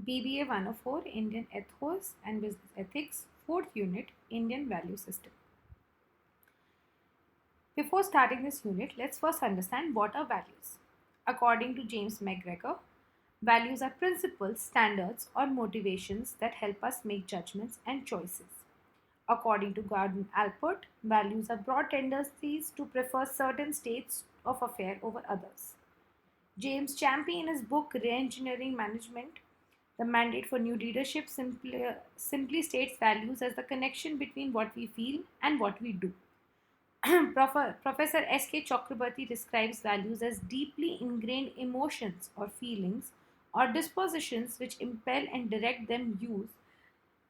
BBA 104, Indian Ethos and Business Ethics, 4th Unit, Indian Value System. Before starting this unit, let's first understand what are values. According to James McGregor, values are principles, standards, or motivations that help us make judgments and choices. According to Gordon Alpert, values are broad tendencies to prefer certain states of affair over others. James Champy, in his book Reengineering Management, the mandate for new leadership simply states values as the connection between what we feel and what we do. Professor S.K. Chakrabarty describes values as deeply ingrained emotions or feelings or dispositions which impel and direct them use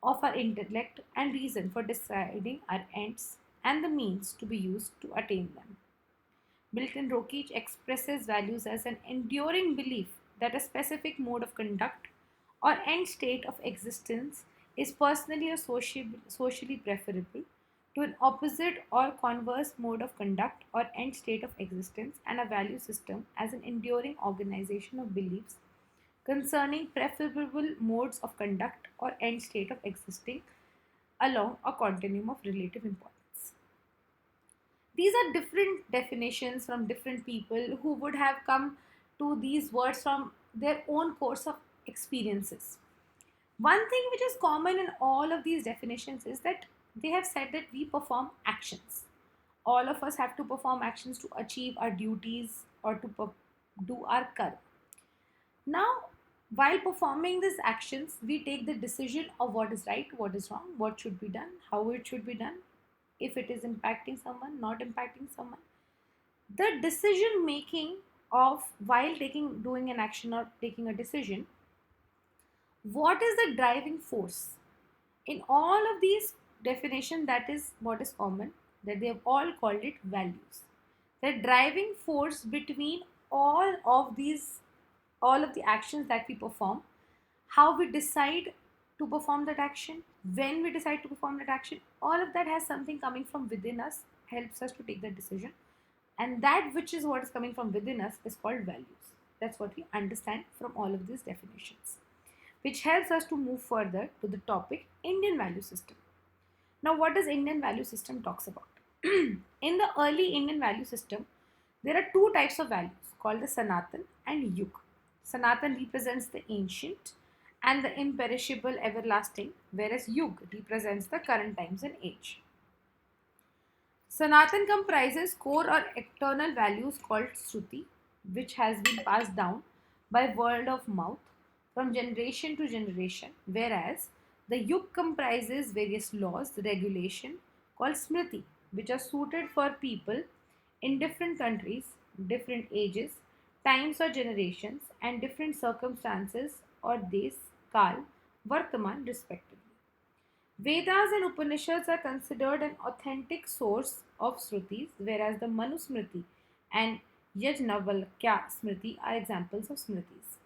of our intellect and reason for deciding our ends and the means to be used to attain them. Milton Rockich expresses values as an enduring belief that a specific mode of conduct or end state of existence is personally or socially preferable to an opposite or converse mode of conduct or end state of existence, and a value system as an enduring organization of beliefs concerning preferable modes of conduct or end state of existing along a continuum of relative importance. These are different definitions from different people who would have come to these words from their own course of experiences. One thing which is common in all of these definitions is that they have said that we perform actions. All of us have to perform actions to achieve our duties or to do our karma. Now, while performing these actions, we take the decision of what is right, what is wrong, what should be done, how it should be done, if it is impacting someone, not impacting someone. The decision making of while doing an action or taking a decision, what is the driving force? In all of these definitions, that is what is common, that they have all called it values. The driving force between all of these, all of the actions that we perform, how we decide to perform that action, when we decide to perform that action, all of that has something coming from within us, helps us to take that decision. And that which is what is coming from within us is called values. That's what we understand from all of these definitions, which helps us to move further to the topic Indian value system. Now, what does Indian value system talks about? In the early Indian value system, there are two types of values called the Sanatan and Yug. Sanatan represents the ancient and the imperishable everlasting, whereas Yug represents the current times and age. Sanatan comprises core or eternal values called Shruti, which has been passed down by word of mouth from generation to generation, whereas the Yug comprises various laws, regulation called Smriti, which are suited for people in different countries, different ages, times or generations, and different circumstances or days, Kal, Vartaman, respectively. Vedas and Upanishads are considered an authentic source of Srutis, whereas the Manusmriti and Yajnavalkya Smriti are examples of Smritis.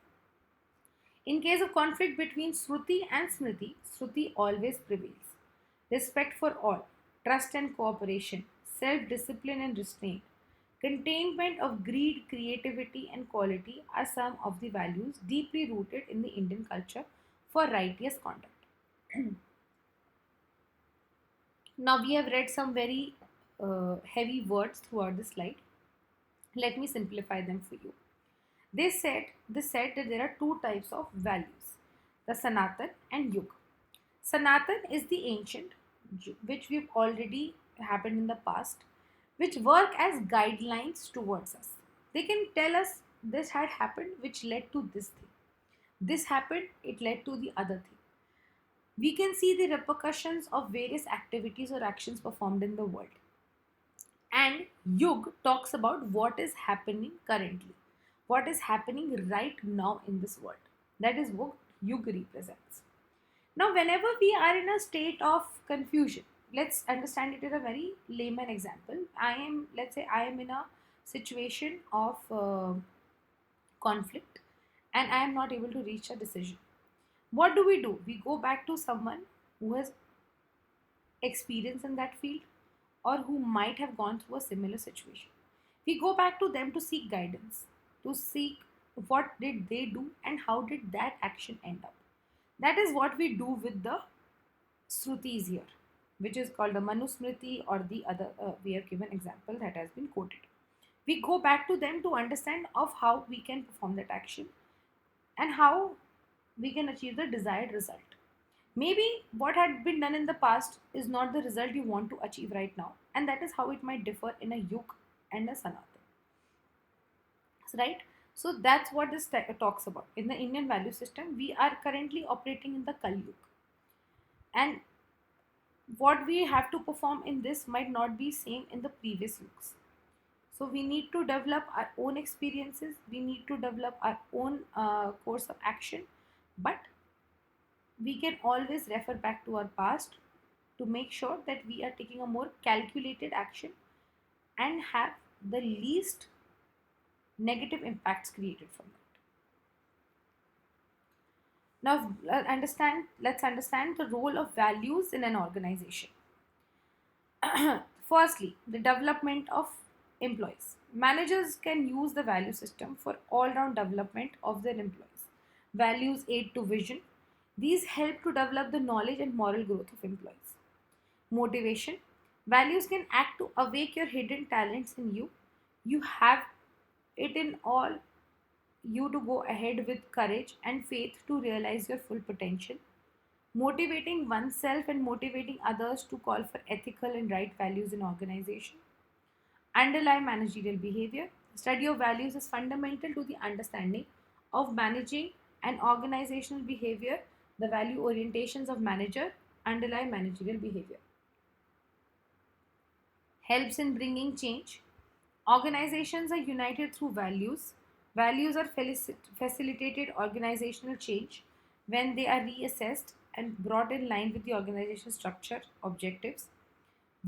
In case of conflict between Sruti and Smriti, Sruti always prevails. Respect for all, trust and cooperation, self discipline and restraint, containment of greed, creativity, and quality are some of the values deeply rooted in the Indian culture for righteous conduct. Now, we have read some very heavy words throughout the slide. Let me simplify them for you. They said that there are two types of values, the Sanatan and Yug. Sanatan is the ancient, which we've already happened in the past, which work as guidelines towards us. They can tell us this had happened, which led to this thing. This happened, it led to the other thing. We can see the repercussions of various activities or actions performed in the world. And Yug talks about what is happening currently, what is happening right now in this world. That is what Yug represents. Now, whenever we are in a state of confusion, let's understand it in a very layman example. Let's say, I am in a situation of conflict and I am not able to reach a decision. What do? We go back to someone who has experience in that field or who might have gone through a similar situation. We go back to them to seek guidance, to seek what did they do and how did that action end up. That is what we do with the Shrutis here, which is called the Manusmriti, or the other, we have given example that has been quoted. We go back to them to understand of how we can perform that action and how we can achieve the desired result. Maybe what had been done in the past is not the result you want to achieve right now, and that is how it might differ in a yug and a sanatan. Right? So that's what this talks about. In the Indian value system, we are currently operating in the Kali Yuga, and what we have to perform in this might not be same in the previous yugs. So we need to develop our own experiences. We need to develop our own course of action, but we can always refer back to our past to make sure that we are taking a more calculated action and have the least negative impacts created from that. Now, let's understand the role of values in an organization. Firstly, the development of employees. Managers can use the value system for all round development of their employees. Values aid to vision. These help to develop the knowledge and moral growth of employees. Motivation. Values can act to awake your hidden talents in you. You have it in all you to go ahead with courage and faith to realize your full potential. Motivating oneself and motivating others to call for ethical and right values in organization. Underlie managerial behavior. Study of values is fundamental to the understanding of managing and organizational behavior. The value orientations of manager underlie managerial behavior. Helps in bringing change. Organizations are united through values. Values are facilitated organizational change when they are reassessed and brought in line with the organizational structure, objectives.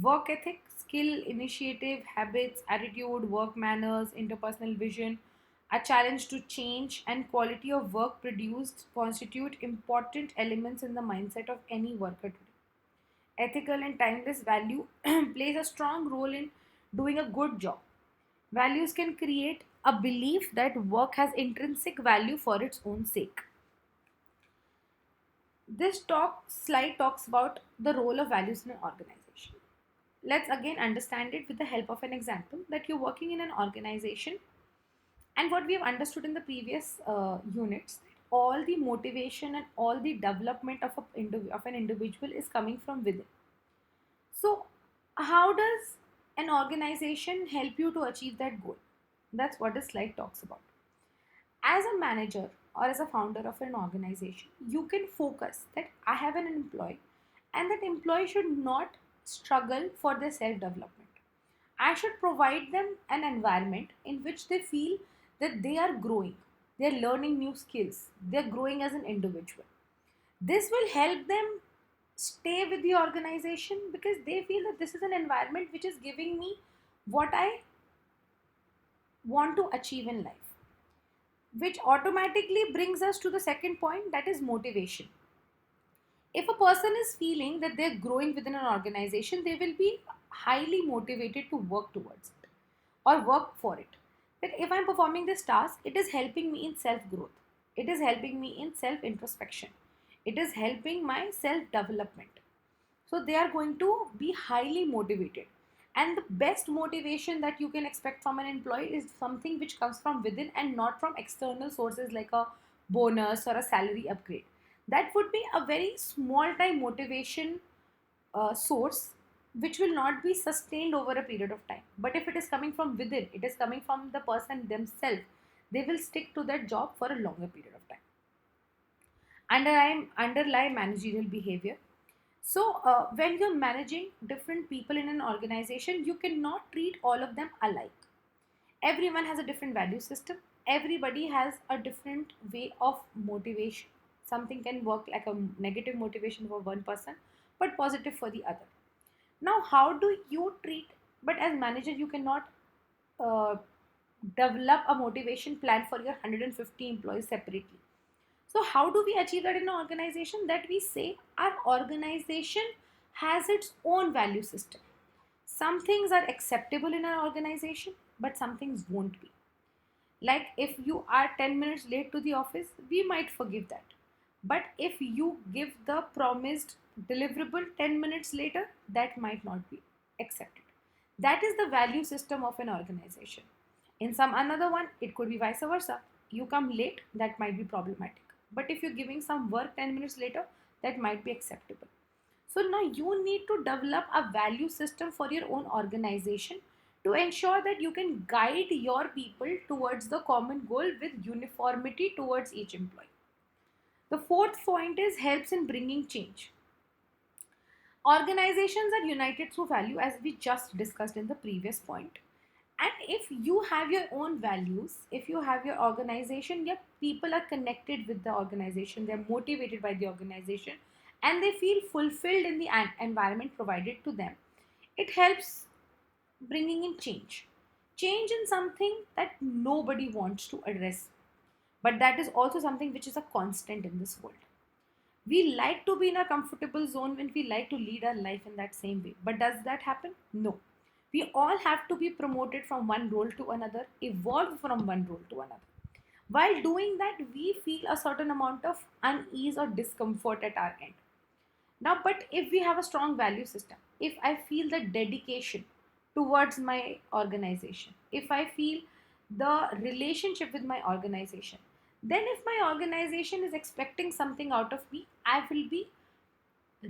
Work ethic, skill, initiative, habits, attitude, work manners, interpersonal vision, a challenge to change, and quality of work produced constitute important elements in the mindset of any worker today. Ethical and timeless value plays a strong role in doing a good job. Values can create a belief that work has intrinsic value for its own sake. This slide talks about the role of values in an organization. Let's again understand it with the help of an example that you're working in an organization, and what we have understood in the previous units, all the motivation and all the development of, of an individual is coming from within. So how does an organization help you to achieve that goal? That's what this slide talks about. As a manager or as a founder of an organization, you can focus that I have an employee, and that employee should not struggle for their self development. I should provide them an environment in which they feel that they are growing, they're learning new skills, they're growing as an individual. This will help them stay with the organization because they feel that this is an environment which is giving me what I want to achieve in life, which automatically brings us to the second point, that is motivation. If a person is feeling that they're growing within an organization, they will be highly motivated to work towards it or work for it. That if I'm performing this task, it is helping me in self growth, it is helping me in self introspection, it is helping my self development. So they are going to be highly motivated. And the best motivation that you can expect from an employee is something which comes from within and not from external sources like a bonus or a salary upgrade. That would be a very small time motivation source which will not be sustained over a period of time. But if it is coming from within, it is coming from the person themselves, they will stick to that job for a longer period of time. Underlie managerial behavior. So, when you're managing different people in an organization, you cannot treat all of them alike. Everyone has a different value system, everybody has a different way of motivation. Something can work like a negative motivation for one person, but positive for the other. Now, how do you treat? But as manager, you cannot uh, develop a motivation plan for your 150 employees separately. So, how do we achieve that in an organization? That we say our organization has its own value system. Some things are acceptable in our organization, but some things won't be. Like if you are 10 minutes late to the office, we might forgive that. But if you give the promised deliverable 10 minutes later, that might not be accepted. That is the value system of an organization. In some another one, it could be vice versa. You come late, that might be problematic. But if you're giving some work 10 minutes later, that might be acceptable. So now you need to develop a value system for your own organization to ensure that you can guide your people towards the common goal with uniformity towards each employee. The fourth point is helps in bringing change. Organizations are united through value, as we just discussed in the previous point. And if you have your own values, if you have your organization, your people are connected with the organization, they're motivated by the organization, and they feel fulfilled in the environment provided to them. It helps bringing in change. Change in something that nobody wants to address, but that is also something which is a constant in this world. We like to be in a comfortable zone when we like to lead our life in that same way. But does that happen? No. We all have to be promoted from one role to another, evolve from one role to another. While doing that, we feel a certain amount of unease or discomfort at our end. Now, but if we have a strong value system, if I feel the dedication towards my organization, if I feel the relationship with my organization, then if my organization is expecting something out of me, I will be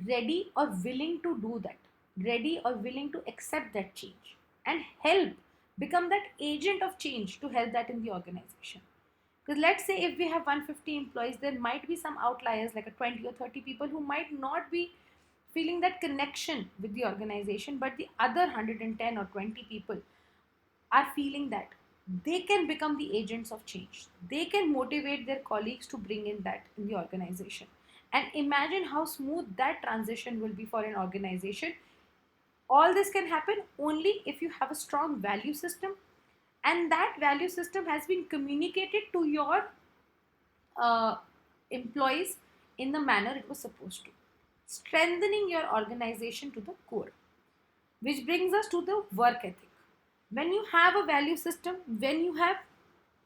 ready or willing to do that, ready or willing to accept that change and help become that agent of change to help that in the organization. Because let's say if we have 150 employees, there might be some outliers like a 20 or 30 people who might not be feeling that connection with the organization, but the other 110 or 20 people are feeling that they can become the agents of change. They can motivate their colleagues to bring in that in the organization. And imagine how smooth that transition will be for an organization. All this can happen only if you have a strong value system, and that value system has been communicated to your uh, employees in the manner it was supposed to, strengthening your organization to the core. Which brings us to the work ethic. When you have a value system, when you have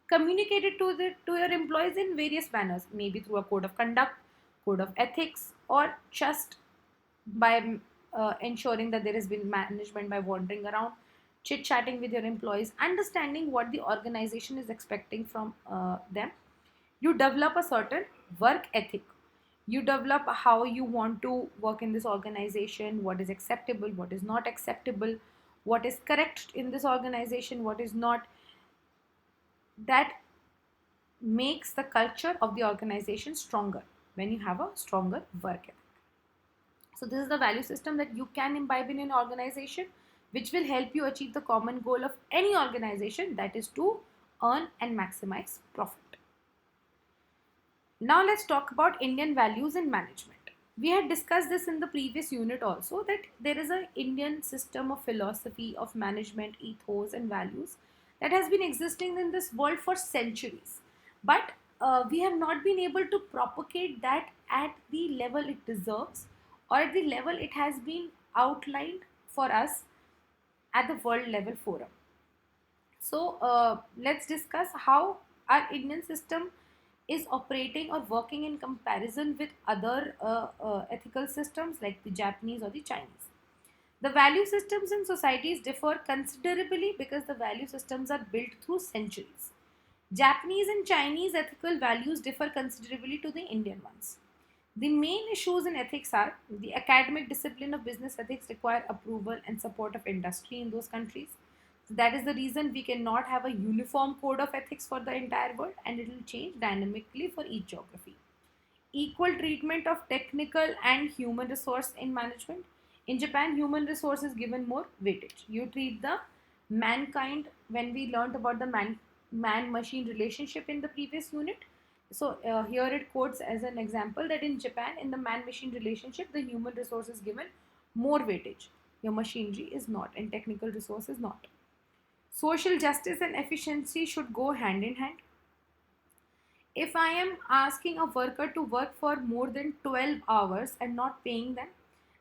communicated to your employees in various manners, maybe through a code of conduct, code of ethics, or just by ensuring that there has been management by wandering around, chit chatting with your employees, understanding what the organization is expecting from them, you develop a certain work ethic. You develop how you want to work in this organization, what is acceptable, what is not acceptable, what is correct in this organization, what is not. That makes the culture of the organization stronger when you have a stronger work ethic. So this is the value system that you can imbibe in an organization, which will help you achieve the common goal of any organization, that is to earn and maximize profit. Now let's talk about Indian values in management. We had discussed this in the previous unit also, that there is an Indian system of philosophy of management, ethos and values that has been existing in this world for centuries. But we have not been able to propagate that at the level it deserves, or at the level it has been outlined for us at the world level forum. So let's discuss how our Indian system is operating or working in comparison with other ethical systems like the Japanese or the Chinese. The value systems in societies differ considerably because the value systems are built through centuries. Japanese and Chinese ethical values differ considerably to the Indian ones. The main issues in ethics are the academic discipline of business ethics require approval and support of industry in those countries. So that is the reason we cannot have a uniform code of ethics for the entire world, and it will change dynamically for each geography. Equal treatment of technical and human resource in management. In Japan, human resource is given more weightage. You treat the mankind, when we learned about the man machine relationship in the previous unit. So here it quotes as an example that in Japan, in the man machine relationship, the human resource is given more weightage. Your machinery is not, and technical resource is not. Social justice and efficiency should go hand in hand. If I am asking a worker to work for more than 12 hours and not paying them,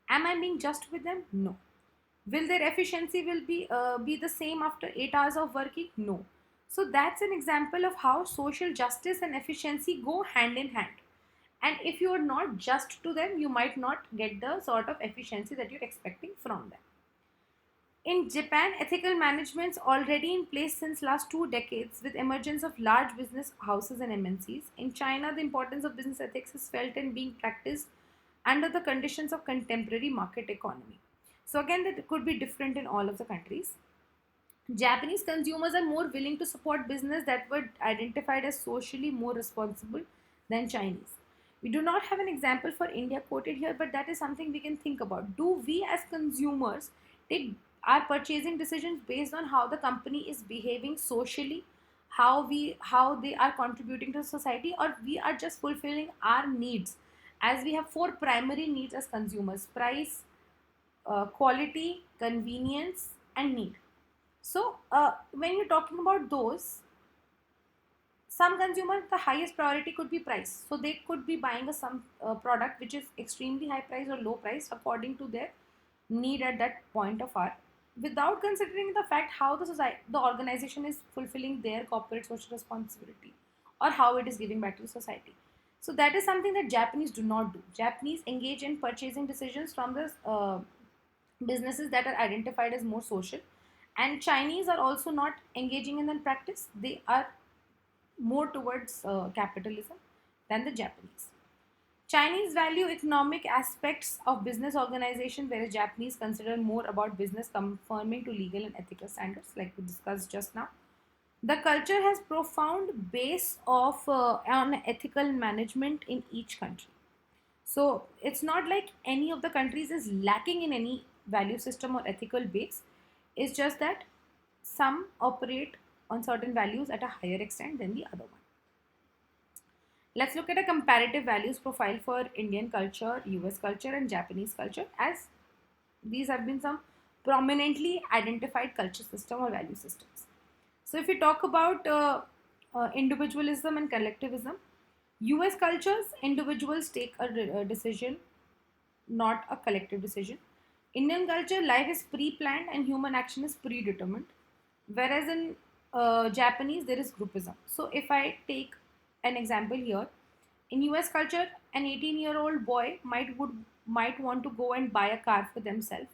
am I being just with them? No. Will their efficiency will be the same after 8 hours of working? No. So that's an example of how social justice and efficiency go hand in hand. And if you are not just to them, you might not get the sort of efficiency that you're expecting from them. In Japan, ethical management's already in place since last 2 decades with emergence of large business houses and MNCs. In China, the importance of business ethics is felt and being practiced under the conditions of contemporary market economy. So again, that could be different in all of the countries. Japanese consumers are more willing to support business that were identified as socially more responsible than Chinese. We do not have an example for India quoted here, but that is something we can think about. Do we as consumers take our purchasing decisions based on how the company is behaving socially, how they are contributing to society, or we are just fulfilling our needs? As we have four primary needs as consumers: price, quality, convenience, and need. So, when you're talking about those, some consumer the highest priority could be price. So they could be buying a some product which is extremely high price or low price according to their need at that point of hour, without considering the fact how the society, the organization is fulfilling their corporate social responsibility, or how it is giving back to the society. So that is something that Japanese do not do. Japanese engage in purchasing decisions from the businesses that are identified as more social, and Chinese are also not engaging in that practice. They are more towards capitalism than the Japanese. Chinese value economic aspects of business organization, whereas Japanese consider more about business conforming to legal and ethical standards, like we discussed just now. The culture has profound base of on ethical management in each country. So it's not like any of the countries is lacking in any value system or ethical base. It's just that some operate on certain values at a higher extent than the other one. Let's look at a comparative values profile for Indian culture, US culture, and Japanese culture, as these have been some prominently identified culture system or value systems. So if we talk about individualism and collectivism, US cultures, individuals take a decision, not a collective decision. Indian culture, life is pre-planned and human action is predetermined. Whereas in Japanese, there is groupism. So if I take an example here, in US culture, an 18-year-old boy might want to go and buy a car for themselves,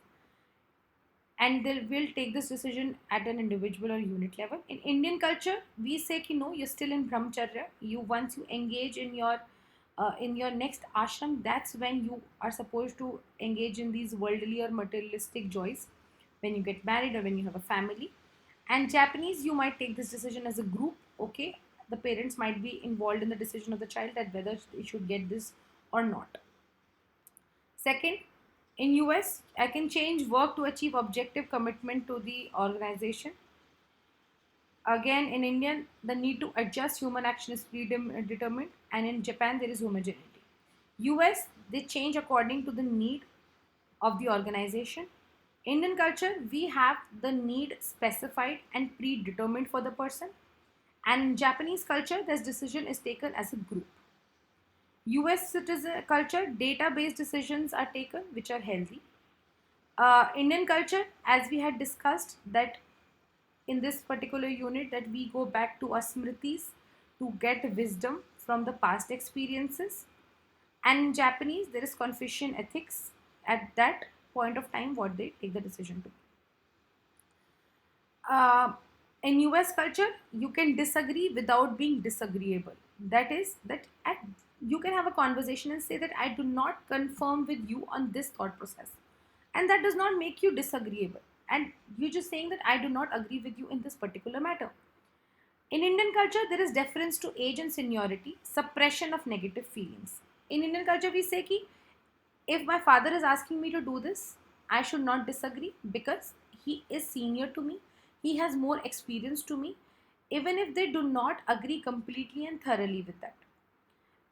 and they will take this decision at an individual or unit level. In Indian culture, we say ki no, you're still in brahmacharya. You once you engage in your next ashram, that's when you are supposed to engage in these worldly or materialistic joys, when you get married or when you have a family. And Japanese, you might take this decision as a group. Okay, the parents might be involved in the decision of the child that whether they should get this or not. Second, in US, I can change work to achieve objective commitment to the organization. Again, in Indian, the need to adjust human action is predetermined, and in Japan, there is homogeneity. US, they change according to the need of the organization. Indian culture, we have the need specified and predetermined for the person, and in Japanese culture, this decision is taken as a group. US citizen culture, data-based decisions are taken, which are healthy. Indian culture, as we had discussed, that in this particular unit, that we go back to our smritis to get wisdom from the past experiences. And in Japanese, there is Confucian ethics at that point of time, what they take the decision to. In US culture, you can disagree without being disagreeable. That is, you can have a conversation and say that I do not confirm with you on this thought process. And that does not make you disagreeable. And you're just saying that I do not agree with you in this particular matter. In Indian culture, there is deference to age and seniority, suppression of negative feelings. In Indian culture, we say ki if my father is asking me to do this, I should not disagree because he is senior to me, he has more experience to me, even if they do not agree completely and thoroughly with that.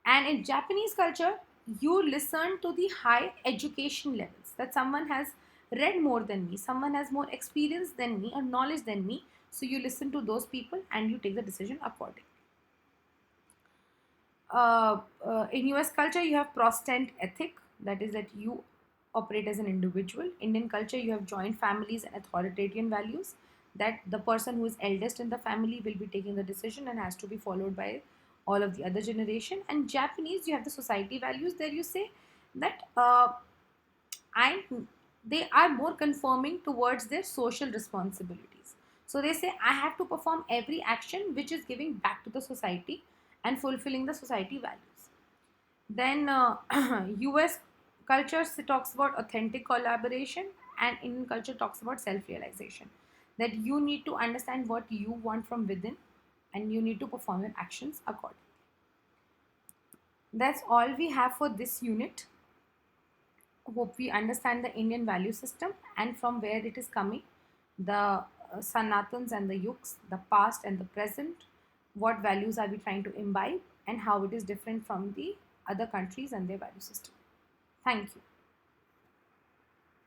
And in Japanese culture, you listen to the high education levels, that someone has read more than me, someone has more experience than me or knowledge than me. So you listen to those people and you take the decision accordingly. In US culture, you have Protestant ethic, that is that you operate as an individual. Indian culture, you have joint families and authoritarian values, that the person who is eldest in the family will be taking the decision and has to be followed by all of the other generation. And Japanese, you have the society values. There you say that and they are more conforming towards their social responsibilities. So they say I have to perform every action which is giving back to the society and fulfilling the society values. Then US culture talks about authentic collaboration, and Indian culture talks about self-realization. That you need to understand what you want from within, and you need to perform your actions accordingly. That's all we have for this unit. Hope we understand the Indian value system and from where it is coming, the Sanatans and the Yugs, the past and the present, what values are we trying to imbibe, and how it is different from the other countries and their value system. Thank you.